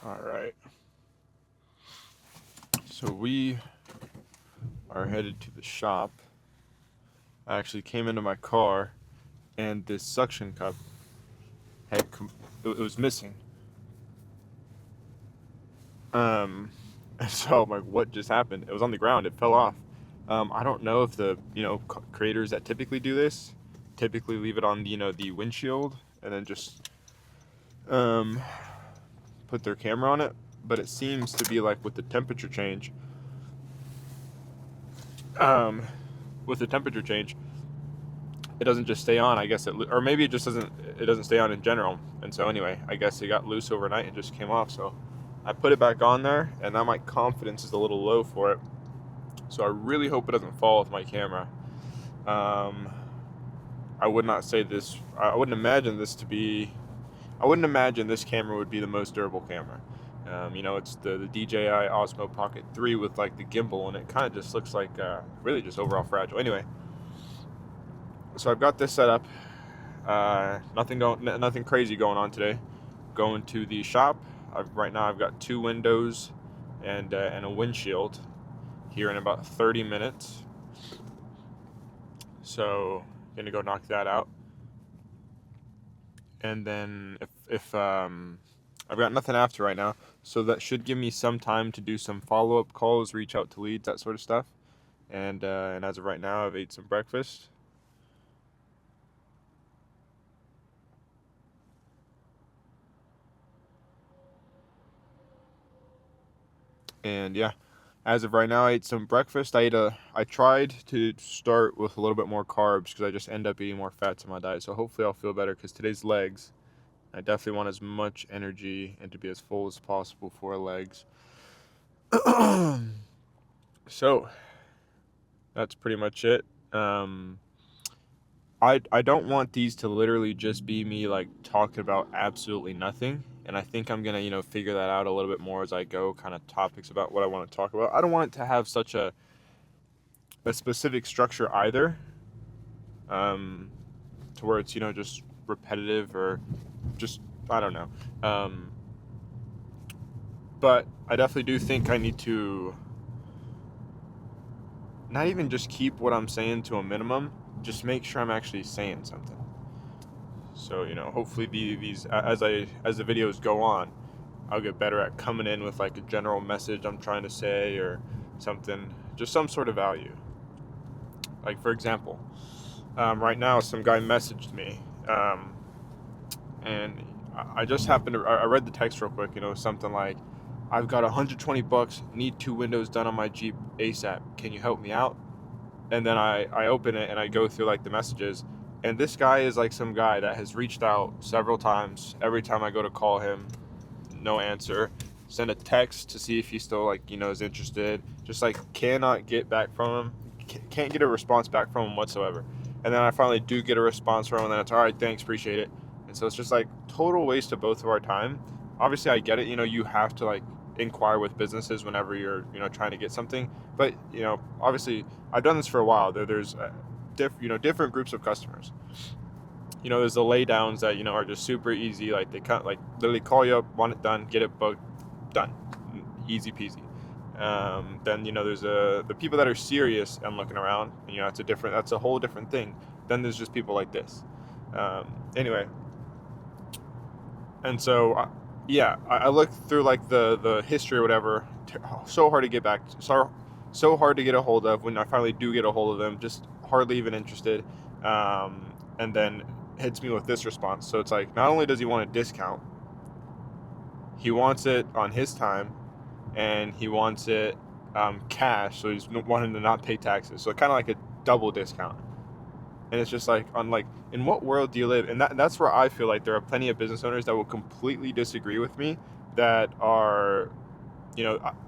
All right. So we are headed to the shop. I actually came into my car and this suction cup it was missing. And so I'm like, what just happened? It was on the ground. It fell off. I don't know if the creators that typically do this typically leave it on the windshield and then just um, put their camera on it. But it seems to be like with the temperature change. Um, with the temperature change, it doesn't just stay on. I guess or maybe it just doesn't. It doesn't stay on in general. And so anyway, I guess it got loose overnight and just came off. So I put it back on there, and now my confidence is a little low for it. So I really hope it doesn't fall with my camera. Um, I would not say this. I wouldn't imagine this to be. I wouldn't imagine this camera would be the most durable camera. It's the DJI Osmo Pocket 3 with like the gimbal, and it kind of just looks like really just overall fragile. Anyway, so I've got this set up. Nothing crazy going on today. Going to the shop. Right now I've got 2 windows and a windshield here in about 30 minutes. So gonna go knock that out. And then if I've got nothing after right now, so that should give me some time to do some follow-up calls, reach out to leads, that sort of stuff. And as of right now, I've ate some breakfast. And yeah, as of right now, I ate some breakfast. I tried to start with a little bit more carbs because I just end up eating more fats in my diet. So hopefully I'll feel better because today's legs. I definitely want as much energy and to be as full as possible for legs. So that's pretty much it. I don't want these to literally just be me like talking about absolutely nothing. And I think I'm gonna, figure that out a little bit more as I go, kind of topics about what I want to talk about. I don't want it to have such a specific structure either. Um, to where it's, just repetitive or just, I don't know. But I definitely do think I need to not even just keep what I'm saying to a minimum, just make sure I'm actually saying something. So, hopefully these as the videos go on, I'll get better at coming in with like a general message I'm trying to say or something, just some sort of value. Like for example, right now some guy messaged me, and I just happened to I read the text real quick, something like, I've got $120, need 2 windows done on my Jeep ASAP. Can you help me out? And then I open it and I go through like the messages, and this guy is like some guy that has reached out several times. Every time I go to call him, no answer. Send a text to see if he still is interested. Just like cannot get back from him. Can't get a response back from him whatsoever. And then I finally do get a response from him, and then it's all right, thanks, appreciate it. And so it's just like total waste of both of our time. Obviously I get it, you have to like inquire with businesses whenever you're trying to get something, but obviously I've done this for a while. There's different groups of customers. There's the lay downs that are just super easy, like they can't like literally call you up, want it done, get it booked, done, easy peasy. Then there's the people that are serious and looking around, and that's a whole different thing. Then there's just people like this. Anyway, and so I looked through like the history or whatever. So hard to get back, so hard to get a hold of. When I finally do get a hold of them, just hardly even interested. And then hits me with this response. So it's like, not only does he want a discount, he wants it on his time, and he wants it cash. So he's wanting to not pay taxes. So kind of like a double discount. And it's just like, in what world do you live? And that's where I feel like there are plenty of business owners that will completely disagree with me, that are,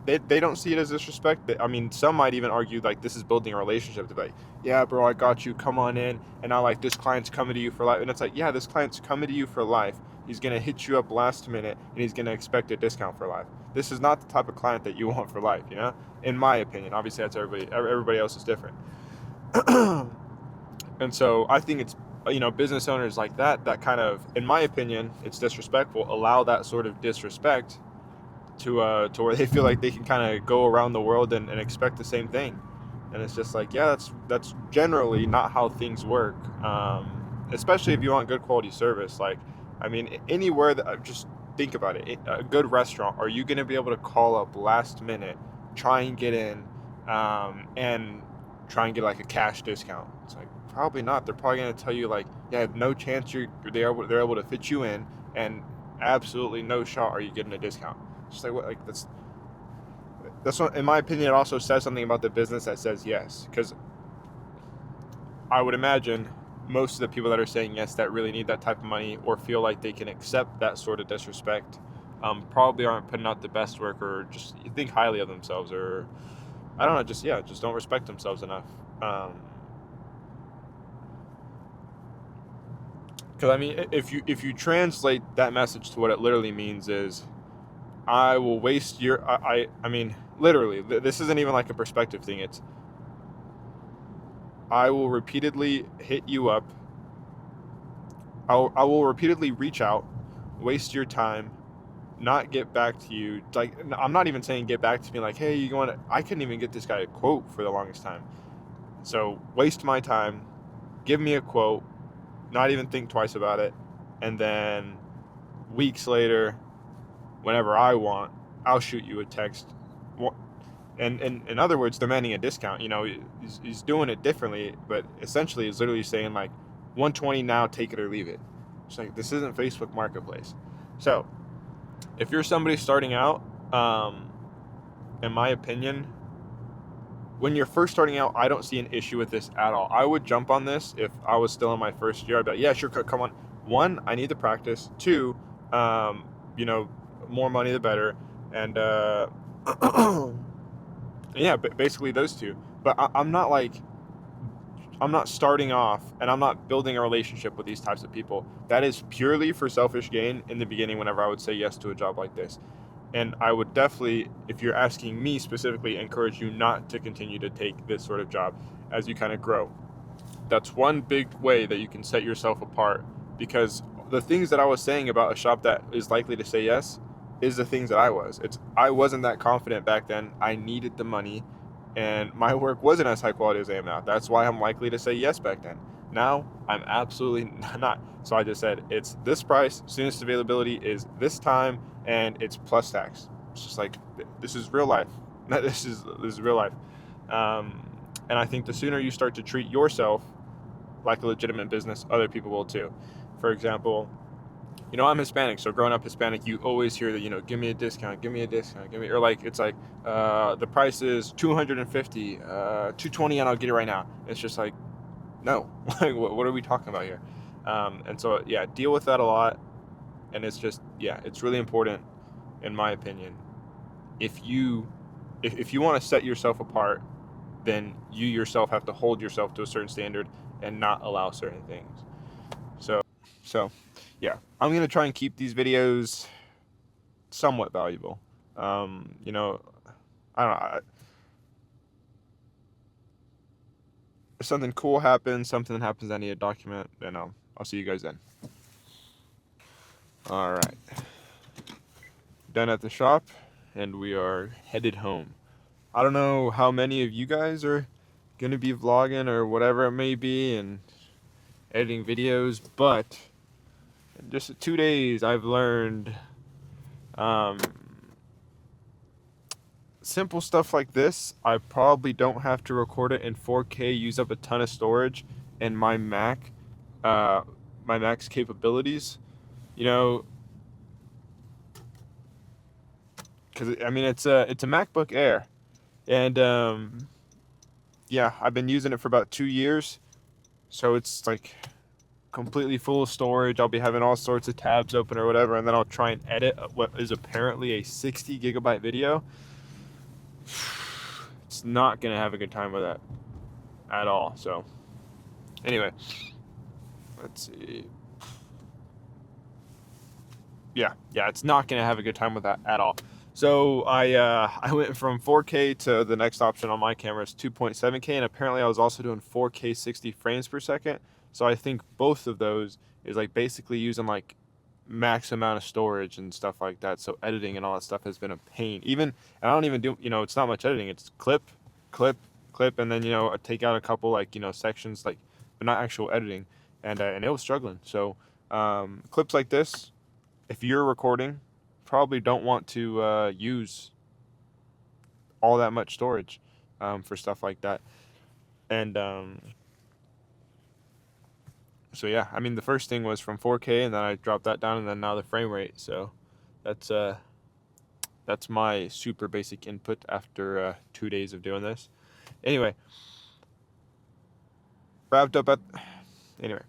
they don't see it as disrespect. I mean, some might even argue like this is building a relationship. To be like, yeah, bro, I got you, come on in. And now like this client's coming to you for life. And it's like, yeah, this client's coming to you for life. He's going to hit you up last minute, and he's going to expect a discount for life. This is not the type of client that you want for life, in my opinion. Obviously that's everybody else is different. And so I think it's, business owners like that kind of, in my opinion, it's disrespectful, allow that sort of disrespect, to where they feel like they can kind of go around the world and expect the same thing. And it's just like, yeah, that's generally not how things work. Especially if you want good quality service. Like, I mean, anywhere that, just think about it. A good restaurant, are you going to be able to call up last minute, try and get in, and try and get like a cash discount? It's like, probably not. They're probably going to tell you like, yeah, no chance they're able to fit you in, and absolutely no shot are you getting a discount. It's just like, what, like that's what, in my opinion, it also says something about the business that says yes. Because I would imagine most of the people that are saying yes that really need that type of money or feel like they can accept that sort of disrespect probably aren't putting out the best work, or just think highly of themselves, or I don't know, just don't respect themselves enough. Because I mean, if you translate that message to what it literally means is, I will waste your I mean literally, this isn't even like a perspective thing. It's, I will repeatedly hit you up. I will repeatedly reach out, waste your time, not get back to you. Like, I'm not even saying get back to me like, hey, you want to, I couldn't even get this guy a quote for the longest time. So waste my time, give me a quote, not even think twice about it, and then weeks later, whenever I want, I'll shoot you a text. And in other words, demanding a discount. You know, he's doing it differently, but essentially he's literally saying like, 120 now, take it or leave it. It's like, this isn't Facebook Marketplace. So if you're somebody starting out, in my opinion, when you're first starting out, I don't see an issue with this at all. I would jump on this if I was still in my first year. I'd be like, yeah, sure, come on. One, I need the practice. Two, you know, more money the better. And yeah, basically those two. But I'm not like, I'm not starting off and I'm not building a relationship with these types of people. That is purely for selfish gain in the beginning whenever I would say yes to a job like this. And I would definitely, if you're asking me specifically, encourage you not to continue to take this sort of job as you kind of grow. That's one big way that you can set yourself apart, because the things that I was saying about a shop that is likely to say yes is the things that I wasn't that confident back then. I needed the money, and my work wasn't as high quality as I am now. That's why I'm likely to say yes back then. Now, I'm absolutely not. So I just said, it's this price, soonest availability is this time, and it's plus tax. It's just like, this is real life. This is real life. And I think the sooner you start to treat yourself like a legitimate business, other people will too. For example, you know, I'm Hispanic, so growing up Hispanic, you always hear that, you know, give me a discount, or like, it's like, the price is $250, $220, and I'll get it right now. It's just like, no, like, what are we talking about here? And so, yeah, deal with that a lot. And it's just, yeah, it's really important, in my opinion. If you want to set yourself apart, then you yourself have to hold yourself to a certain standard and not allow certain things. So yeah, I'm going to try and keep these videos somewhat valuable. You know, I don't know. If something cool happens, something that happens I need to document, then I'll see you guys then. All right. Done at the shop, and we are headed home. I don't know how many of you guys are going to be vlogging or whatever it may be and editing videos, but in just 2 days I've learned simple stuff like this. I probably don't have to record it in 4K, use up a ton of storage, and my Mac's capabilities, you know, because I mean it's a MacBook Air, and yeah, I've been using it for about 2 years, so it's like completely full of storage. I'll be having all sorts of tabs open or whatever, and then I'll try and edit what is apparently a 60 gigabyte video. It's not gonna have a good time with that at all. So anyway, let's see. Yeah, it's not gonna have a good time with that at all. So I went from 4K to the next option on my camera is 2.7K, and apparently I was also doing 4K 60 frames per second. So I think both of those is like basically using like max amount of storage and stuff like that. So editing and all that stuff has been a pain. Even, and I don't even do, it's not much editing. It's clip, clip, clip, and then I take out a couple like sections, like, but not actual editing. And it was struggling. So clips like this, if you're recording, probably don't want to use all that much storage for stuff like that. And so yeah, I mean, the first thing was from 4K, and then I dropped that down, and then now the frame rate. So that's my super basic input after 2 days of doing this. Anyway, wrapped up at anyway,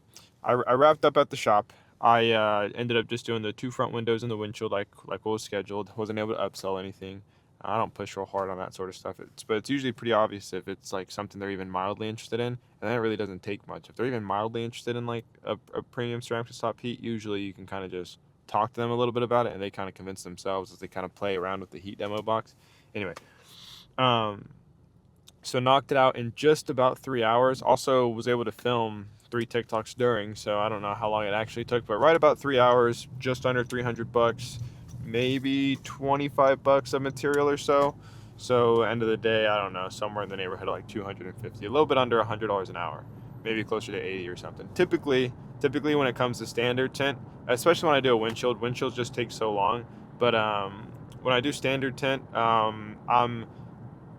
I wrapped up at the shop. I ended up just doing the 2 front windows and the windshield like what was scheduled. Wasn't able to upsell anything. I don't push real hard on that sort of stuff. But it's usually pretty obvious if it's like something they're even mildly interested in, and then it really doesn't take much. If they're even mildly interested in like a premium ceramic to stop heat, usually you can kind of just talk to them a little bit about it, and they kind of convince themselves as they kind of play around with the heat demo box. Anyway, so knocked it out in just about 3 hours. Also was able to film 3 TikToks during, so I don't know how long it actually took, but right about 3 hours, just under $300, maybe $25 of material or so. So end of the day, I don't know, somewhere in the neighborhood of like 250, a little bit under $100 an hour, maybe closer to 80 or something. Typically when it comes to standard tint, especially when I do a windshields just take so long. But when I do standard tint, I'm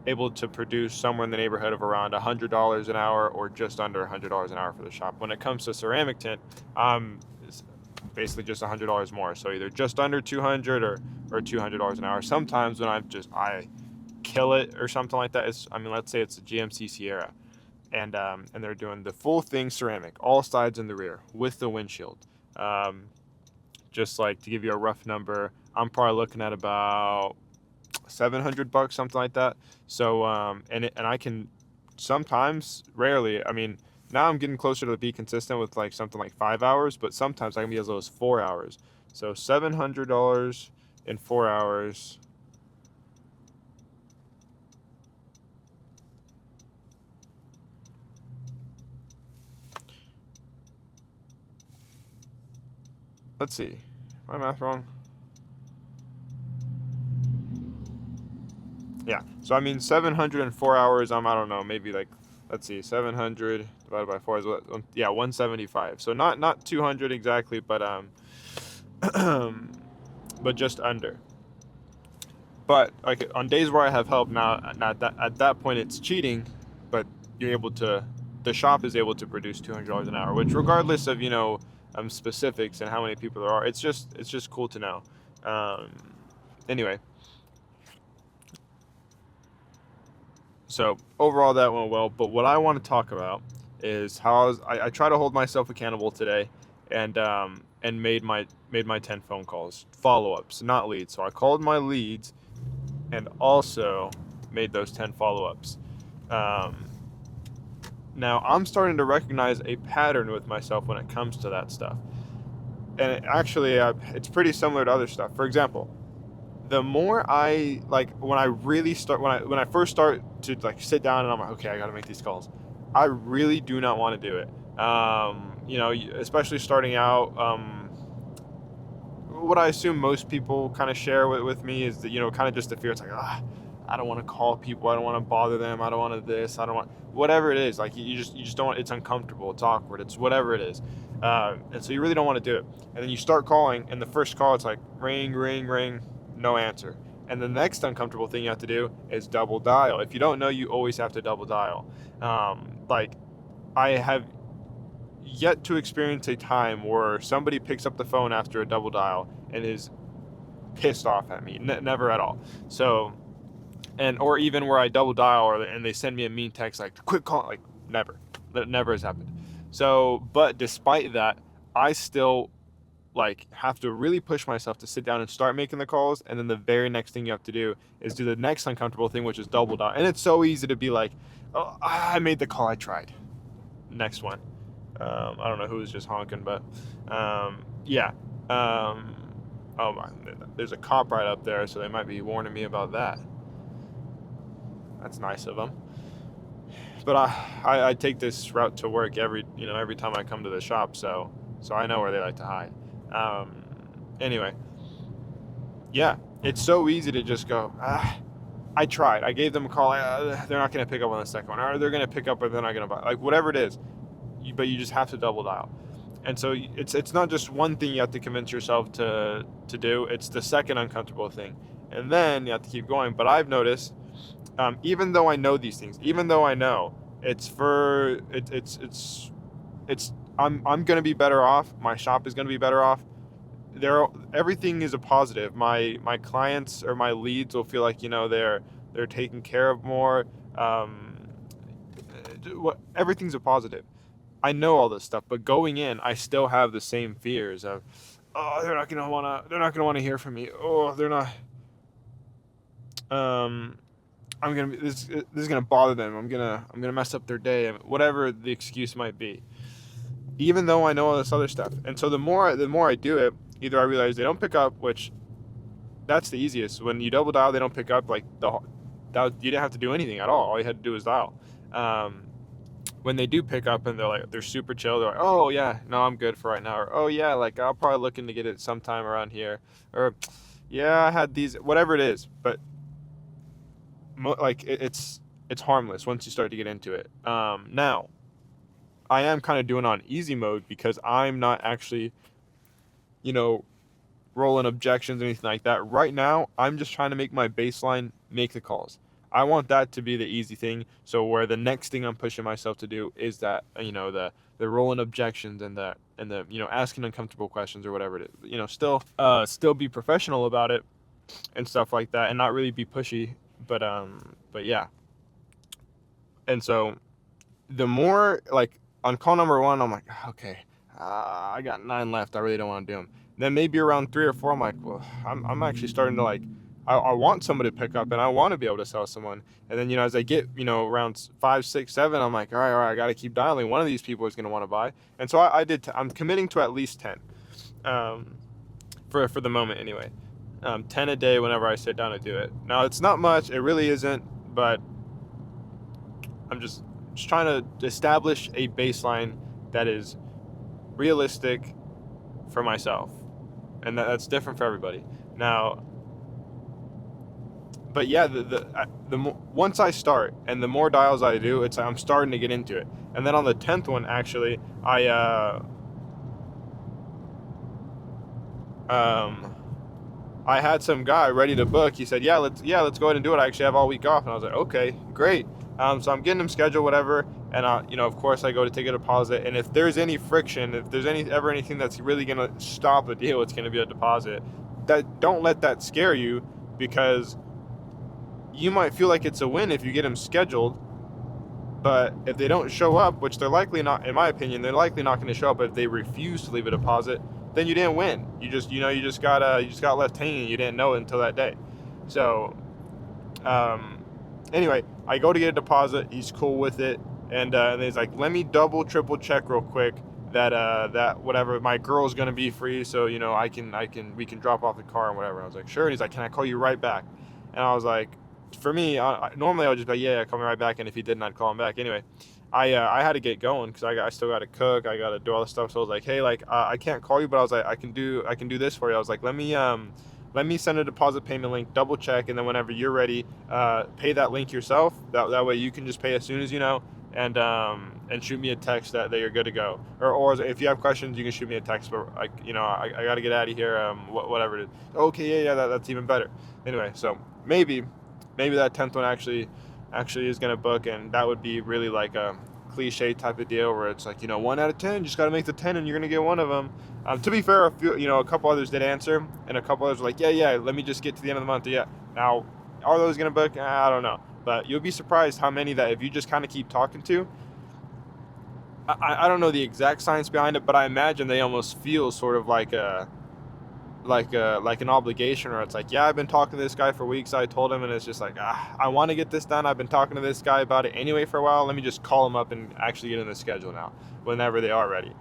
able to produce somewhere in the neighborhood of around $100 an hour or just under $100 an hour for the shop. When it comes to ceramic tint, it's basically just $100 more. So either just under $200 or $200 an hour. Sometimes when I kill it or something like that, let's say it's a GMC Sierra, and they're doing the full thing ceramic, all sides and the rear with the windshield. Just like to give you a rough number, I'm probably looking at about $700, something like that. So and I can sometimes, rarely, now I'm getting closer to be consistent with like something like 5 hours, but sometimes I can be as low as 4 hours. So $700 in 4 hours. Let's see, my math wrong? Yeah, so 704 hours, I don't know, maybe like, let's see, 700 divided by 4 is what, yeah, 175. So not 200 exactly, but but just under. But like on days where I have help now, at that point it's cheating, but the shop is able to produce $200 an hour, which regardless of specifics and how many people there are, it's just cool to know. Anyway. So overall that went well, but what I want to talk about is how I try to hold myself accountable today, and made my 10 phone calls, follow-ups, not leads. So I called my leads and also made those 10 follow-ups. Now I'm starting to recognize a pattern with myself when it comes to that stuff, and it's pretty similar to other stuff. For example, the more I when I first start to like sit down and I'm like, okay, I got to make these calls, I really do not want to do it. Especially starting out. What I assume most people kind of share with me is that kind of just the fear. It's like, I don't want to call people, I don't want to bother them, I don't want to this, I don't want whatever it is. Like you just don't. It's uncomfortable, it's awkward, it's whatever it is, and so you really don't want to do it. And then you start calling, and the first call it's like ring, ring, ring. No answer. And the next uncomfortable thing you have to do is double dial. If you don't know, you always have to double dial. I have yet to experience a time where somebody picks up the phone after a double dial and is pissed off at me. Never at all. So, or even where I double dial and they send me a mean text like, quit calling, like never. That never has happened. So, but despite that, I still have to really push myself to sit down and start making the calls, and then the very next thing you have to do is do the next uncomfortable thing, which is double dial. And it's so easy to be like, oh, I made the call, I tried. Next one. I don't know who was just honking, but yeah. Oh my, there's a cop right up there, so they might be warning me about that. That's nice of them. But I take this route to work every time I come to the shop, so I know where they like to hide. Anyway, yeah, it's so easy to just go, I tried. I gave them a call. They're not going to pick up on the second one, or they're going to pick up, but they're not going to buy. Like whatever it is, but you just have to double dial. And so it's not just one thing you have to convince yourself to do. It's the second uncomfortable thing, and then you have to keep going. But I've noticed, even though I know these things, even though I know I'm going to be better off. My shop is going to be better off. Everything is a positive. My clients or my leads will feel like they're taken care of more. Everything's a positive. I know all this stuff, but going in, I still have the same fears of, oh, they're not gonna wanna hear from me. Oh, they're not. This is gonna bother them. I'm gonna mess up their day. Whatever the excuse might be. Even though I know all this other stuff, and so the more I do it, either I realize they don't pick up, which that's the easiest. When you double dial, they don't pick up. Like you didn't have to do anything at all. All you had to do was dial. When they do pick up and they're super chill, they're like, oh yeah, no, I'm good for right now, or oh yeah, like I'll probably looking to get it sometime around here, or yeah, I had these, whatever it is, but it's harmless once you start to get into it. Now I am kind of doing on easy mode because I'm not actually, rolling objections or anything like that. Right now, I'm just trying to make my baseline make the calls. I want that to be the easy thing. So where the next thing I'm pushing myself to do is that, the rolling objections and the asking uncomfortable questions or whatever it is. Still be professional about it and stuff like that, and not really be pushy. But yeah. And so the more like on call number 1, I'm like, okay, I got 9 left. I really don't want to do them. Then maybe around 3 or 4, I'm like, well, I'm actually starting to like, I want somebody to pick up and I want to be able to sell someone. And then, as I get, around 5, 6, 7, I'm like, all right, I got to keep dialing. One of these people is going to want to buy. And so I'm committing to at least 10, for the moment anyway. 10 a day whenever I sit down to do it. Now it's not much. It really isn't, but I'm just trying to establish a baseline that is realistic for myself. And that's different for everybody. Now, but yeah, once I start and the more dials I do, I'm starting to get into it. And then on the 10th one, actually, I had some guy ready to book. He said, yeah, let's go ahead and do it. I actually have all week off. And I was like, okay, great. So I'm getting him scheduled, whatever. And of course I go to take a deposit. And if there's any friction, if there's ever anything that's really going to stop a deal, it's going to be a deposit. Don't let that scare you, because you might feel like it's a win if you get them scheduled, but if they don't show up, which they're likely not, in my opinion, they're likely not going to show up, but if they refuse to leave a deposit, then you didn't win. You just got left hanging. You didn't know it until that day. So, anyway, I go to get a deposit. He's cool with it, and he's like, "Let me double, triple check real quick that whatever, my girl's gonna be free, so we can drop off the car and whatever." I was like, "Sure." And he's like, "Can I call you right back?" And I was like, for me, normally I would just be like, yeah, call me right back. And if he didn't, I'd call him back. Anyway, I had to get going because I still got to cook. I got to do all this stuff. So I was like, hey, like, I can't call you, but I was like, I can do this for you. I was like, let me send a deposit payment link, double check. And then whenever you're ready, pay that link yourself. That way you can just pay as soon as you know. And shoot me a text that you're good to go. Or if you have questions, you can shoot me a text. But I got to get out of here. Whatever it is. Okay, yeah, that's even better. Anyway, so maybe that 10th one actually is gonna book, and that would be really like a cliche type of deal where it's like 1 out of 10, you just got to make the 10, and you're gonna get one of them. To be fair, a couple others did answer, and a couple others were like, yeah, let me just get to the end of the month. Yeah, now are those gonna book? I don't know, but you'll be surprised how many that if you just kind of keep talking to. I don't know the exact science behind it, but I imagine they almost feel sort of like an obligation, or it's like, yeah, I've been talking to this guy for weeks. I told him, and it's just like, I want to get this done. I've been talking to this guy about it anyway for a while. Let me just call him up and actually get in the schedule now, whenever they are ready.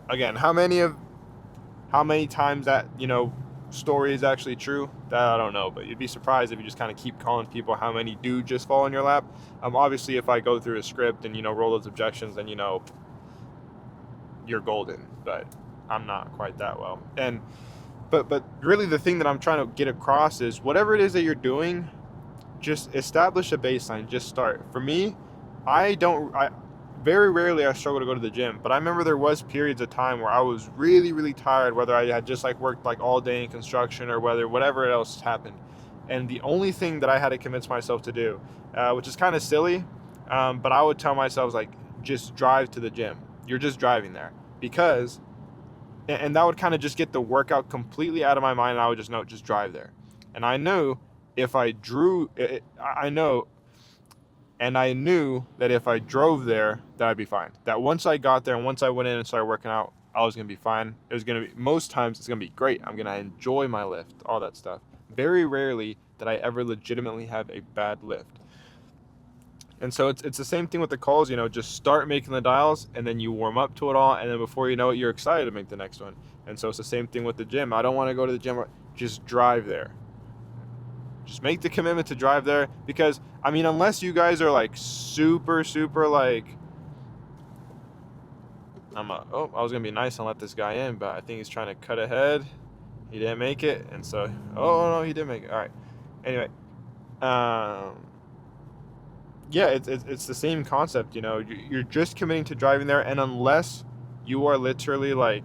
Again, how many times that story is actually true, that I don't know, but you'd be surprised if you just kind of keep calling people how many do just fall in your lap. Obviously, if I go through a script and roll those objections, then you're golden. But I'm not quite that well. And but really the thing that I'm trying to get across is whatever it is that you're doing, just establish a baseline. Just start. For me, I very rarely I struggle to go to the gym, but I remember there was periods of time where I was really, really tired, whether I had just like worked like all day in construction or whatever else happened. And the only thing that I had to convince myself to do, which is kind of silly, but I would tell myself like, just drive to the gym. You're just driving there because, and that would kind of just get the workout completely out of my mind. And I would just know, just drive there. And I knew if I drew, I know and I knew that if I drove there, that I'd be fine. That once I got there and once I went in and started working out, I was going to be fine. It was going to be, most times it's going to be great. I'm going to enjoy my lift, all that stuff. Very rarely did I ever legitimately have a bad lift. And so it's the same thing with the calls, just start making the dials and then you warm up to it all. And then before you know it, you're excited to make the next one. And so it's the same thing with the gym. I don't want to go to the gym. Just drive there. Just make the commitment to drive there because, unless you guys are like super, super like, I was going to be nice and let this guy in, but I think he's trying to cut ahead. He didn't make it. And so, no, he did make it. All right. Anyway, yeah, it's the same concept, you're just committing to driving there. And unless you are literally like,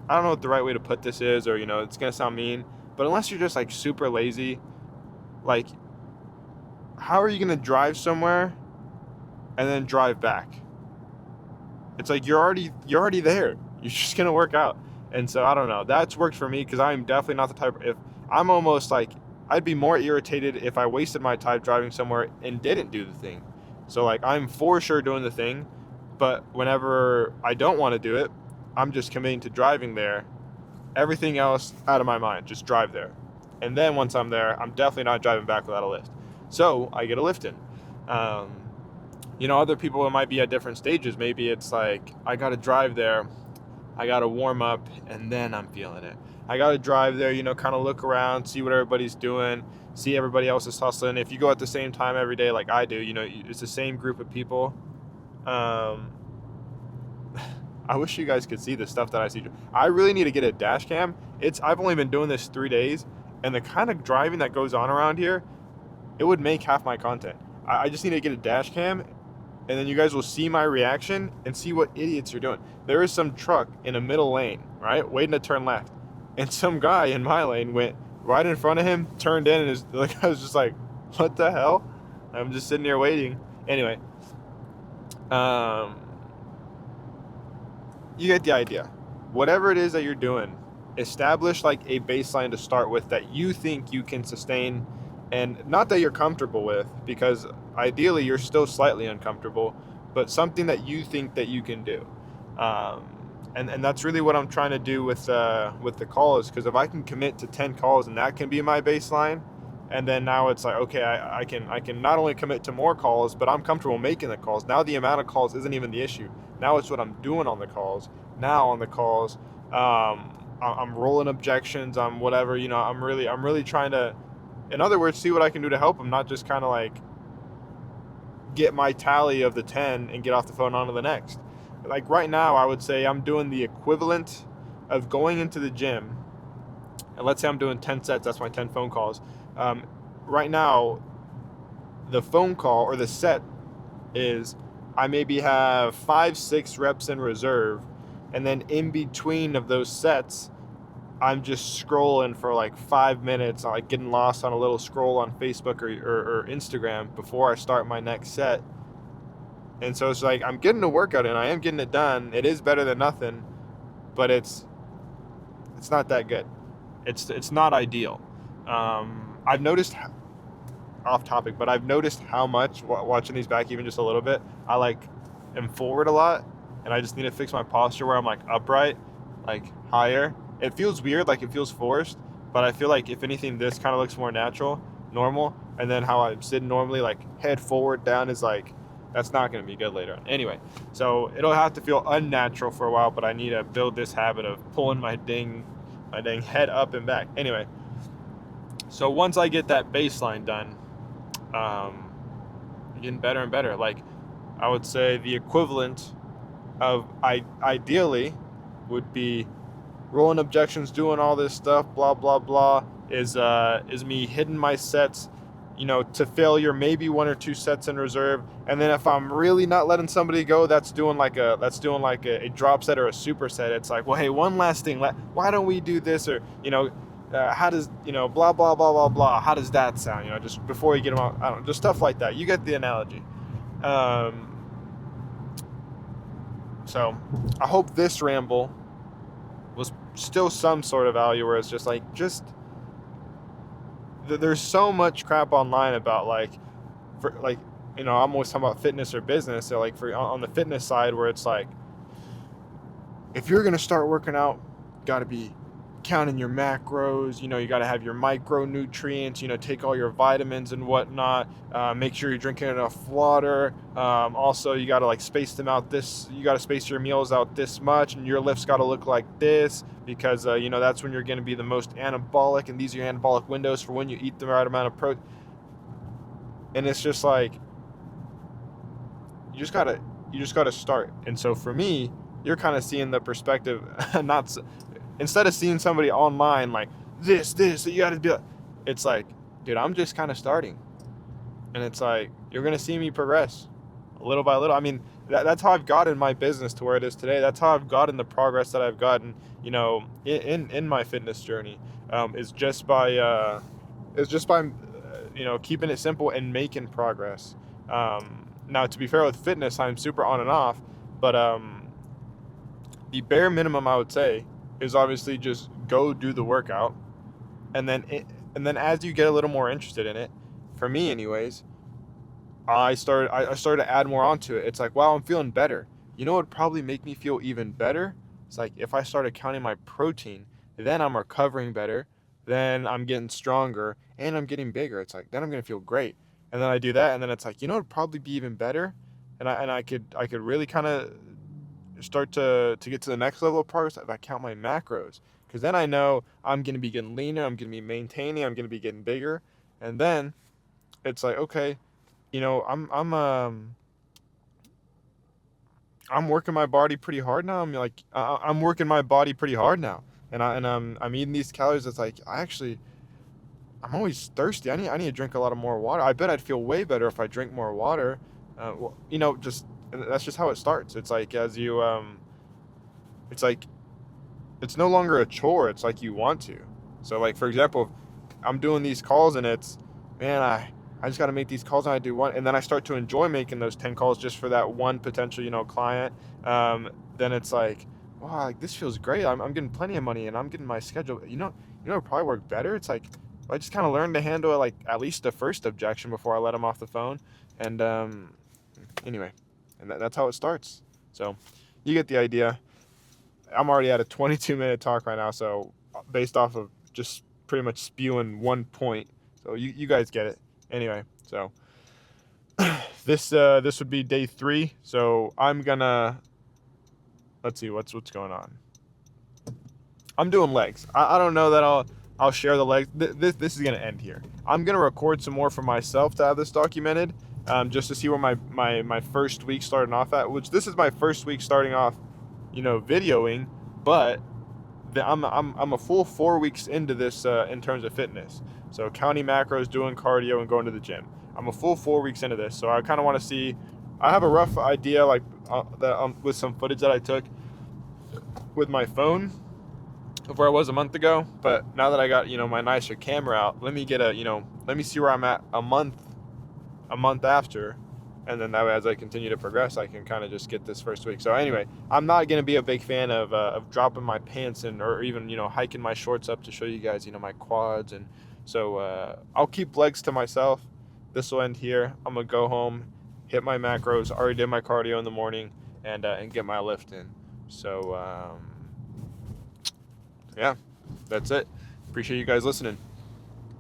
I don't know what the right way to put this is, or, it's going to sound mean, but unless you're just like super lazy, like, how are you going to drive somewhere and then drive back? It's like you're already there. You're just going to work out. And so I don't know. That's worked for me because I'm definitely not the type. If I'm almost like, I'd be more irritated if I wasted my time driving somewhere and didn't do the thing. So like I'm for sure doing the thing, but whenever I don't want to do it, I'm just committing to driving there. Everything else out of my mind, just drive there. And then once I'm there, I'm definitely not driving back without a lift. So I get a lift in. Other people might be at different stages. Maybe it's like, I got to drive there, I got to warm up, and then I'm feeling it. I got to drive there, kind of look around, see what everybody's doing, see everybody else is hustling. If you go at the same time every day like I do, it's the same group of people. I wish you guys could see the stuff that I see. I really need to get a dash cam. I've only been doing this 3 days, and the kind of driving that goes on around here, it would make half my content. I just need to get a dash cam, and then you guys will see my reaction and see what idiots you're doing. There is some truck in a middle lane, right, waiting to turn left. And some guy in my lane went right in front of him, turned in, and I was just like, what the hell? I'm just sitting here waiting. Anyway, you get the idea. Whatever it is that you're doing, establish like a baseline to start with that you think you can sustain, and not that you're comfortable with, because ideally you're still slightly uncomfortable, but something that you think that you can do. And that's really what I'm trying to do with the calls, because if I can commit to 10 calls and that can be my baseline, and then now it's like, okay, I can not only commit to more calls, but I'm comfortable making the calls. Now the amount of calls isn't even the issue. Now it's what I'm doing on the calls. Now on the calls, I'm rolling objections. I'm whatever, I'm really trying to, in other words, see what I can do to help them, not just kind of like get my tally of the 10 and get off the phone on to the next. Like right now, I would say I'm doing the equivalent of going into the gym, and let's say I'm doing 10 sets, that's my 10 phone calls. Right now, the phone call or the set is I maybe have 5-6 reps in reserve, and then in between of those sets, I'm just scrolling for like 5 minutes, like getting lost on a little scroll on Facebook or Instagram before I start my next set. And so it's like I'm getting a workout in, I am getting it done. It is better than nothing, but it's not that good. It's not ideal. I've noticed, off topic, but I've noticed how much watching these back even just a little bit, I like am forward a lot, and I just need to fix my posture where I'm like upright, like higher. It feels weird, like it feels forced, but I feel like if anything, this kind of looks more natural, normal, and then how I'm sitting normally, like head forward down, is like, that's not going to be good later on. Anyway, so it'll have to feel unnatural for a while, but I need to build this habit of pulling my dang head up and back. Anyway, so once I get that baseline done, getting better and better. Like I would say the equivalent of ideally would be rolling objections, doing all this stuff, blah blah blah, is me hitting my sets, to failure, maybe 1 or 2 sets in reserve. And then if I'm really not letting somebody go, that's doing like a drop set or a superset. It's like, well, hey, one last thing, why don't we do this? Or how does blah blah blah blah blah, how does that sound? Just before you get them out, I don't know, just stuff like that. You get the analogy. So I hope this ramble was still some sort of value, where it's just there's so much crap online about I'm always talking about fitness or business. So like on the fitness side, where it's like, if you're gonna start working out, got to be counting your macros. You got to have your micronutrients. Take all your vitamins and whatnot. Make sure you're drinking enough water. Also, you got to space them out. You got to space your meals out this much, and your lifts got to look like this, because that's when you're going to be the most anabolic, and these are your anabolic windows for when you eat the right amount of protein. And it's just like, you just gotta start. And so for me, you're kind of seeing the perspective, instead of seeing somebody online like this, you gotta be like, it's like, dude, I'm just kind of starting. And it's like, you're gonna see me progress little by little. I mean, that's how I've gotten my business to where it is today. That's how I've gotten the progress that I've gotten, in my fitness journey. Is just by keeping it simple and making progress. Now, to be fair with fitness, I'm super on and off, but the bare minimum I would say is obviously just go do the workout, and then as you get a little more interested in it, for me anyways, I started to add more onto it. It's like, wow, I'm feeling better. What would probably make me feel even better? It's like, if I started counting my protein, then I'm recovering better, then I'm getting stronger, and I'm getting bigger. It's like, then I'm gonna feel great. And then I do that, and then it's like, it would probably be even better, and I could really kind of start to get to the next level of progress if I count my macros, because then I know I'm gonna be getting leaner, I'm gonna be maintaining, I'm gonna be getting bigger, and then it's like, okay, I'm working my body pretty hard now. I'm working my body pretty hard now, and I'm eating these calories. It's like, I'm always thirsty. I need to drink a lot of more water. I bet I'd feel way better if I drink more water. That's just how it starts. It's like, as you, it's like, it's no longer a chore. It's like you want to. So like, for example, I'm doing these calls, and it's, man, I just got to make these calls, and I do one, and then I start to enjoy making those 10 calls just for that one potential, client. Then it's like, wow, like, this feels great. I'm getting plenty of money, and I'm getting my schedule. It'd probably work better. It's like, I just kind of learned to handle like at least the first objection before I let them off the phone. And anyway, and that's how it starts. So you get the idea. I'm already at a 22-minute talk right now, so based off of just pretty much spewing one point. So you guys get it. Anyway, so this would be day 3. So I'm gonna, let's see what's going on. I'm doing legs. I don't know that I'll share the legs. This is gonna end here. I'm gonna record some more for myself to have this documented, just to see where my first week starting off at. Which this is my first week starting off, videoing, but I'm a full 4 weeks into this in terms of fitness. So counting macros, doing cardio, and going to the gym. I'm a full 4 weeks into this, so I kind of want to see. I have a rough idea, like with some footage that I took with my phone of where I was a month ago. But now that I got my nicer camera out, let me see where I'm at a month after, and then that way, as I continue to progress, I can kind of just get this first week. So anyway, I'm not going to be a big fan of dropping my pants or even hiking my shorts up to show you guys my quads. And so I'll keep legs to myself. This will end here. I'm gonna go home, hit my macros. Already did my cardio in the morning, and get my lift in. So yeah, that's it. Appreciate you guys listening.